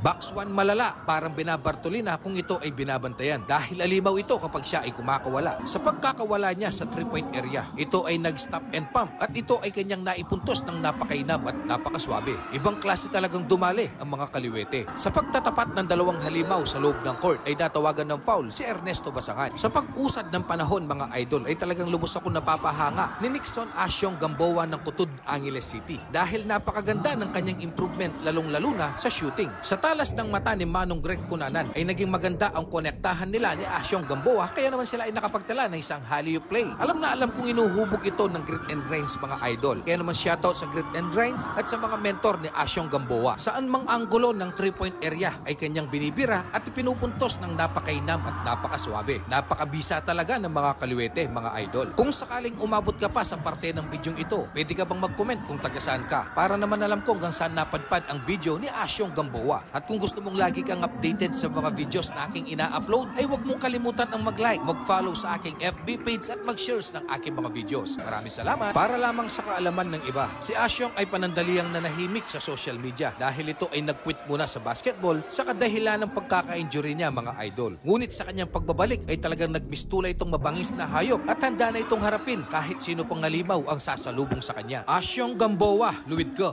Box 1 malala, parang binabartolina kung ito ay binabantayan dahil alimaw ito kapag siya ay kumakawala. Sa pagkakawala niya sa 3-point area, ito ay nag-stop and pump at ito ay kanyang naipuntos ng napakainam at napakaswabe. Ibang klase talagang dumali ang mga kaliwete. Sa pagtatapat ng dalawang halimaw sa loob ng court ay natawagan ng foul si Ernesto Basangan. Sa pag-usad ng panahon mga idol ay talagang lubos ako napapahanga ni Nixon Asyong Gamboa ng Kutud, Angeles City dahil napakaganda ng kanyang improvement lalong-lalo na sa shooting. Sa talas ng mata ni Manong Greg Cunanan ay naging maganda ang konektahan nila ni Asyong Gamboa kaya naman sila ay nakapagtala ng isang hallyu play. Alam na alam kong inuhubog ito ng grit and grains mga idol. Kaya naman shoutout sa grit and grains at sa mga mentor ni Asyong Gamboa. Saan mang anggulo ng 3-point area ay kanyang binibira at pinupuntos ng napakainam at napakaswabe. Napakabisa talaga ng mga kaliwete mga idol. Kung sakaling umabot ka pa sa parte ng bidyong ito, pwede ka bang mag-comment kung taga saan ka para naman alam ko hanggang saan napadpad ang video ni Asyong Gamboa. At kung gusto mong lagi kang updated sa mga videos na aking ina-upload, ay huwag mong kalimutan ang mag-like, mag-follow sa aking FB page at mag-shares ng aking mga videos. Maraming salamat. Para lamang sa kaalaman ng iba, si Asyong ay panandaliang nanahimik sa social media dahil ito ay nag-quit muna sa basketball sa kadahilan ng pagkaka-injury niya mga idol. Ngunit sa kanyang pagbabalik ay talagang nagmistula itong mabangis na hayop at handa na itong harapin kahit sino pang ngalimaw ang sasalubong sa kanya. Asyong Gamboa, luwid ko.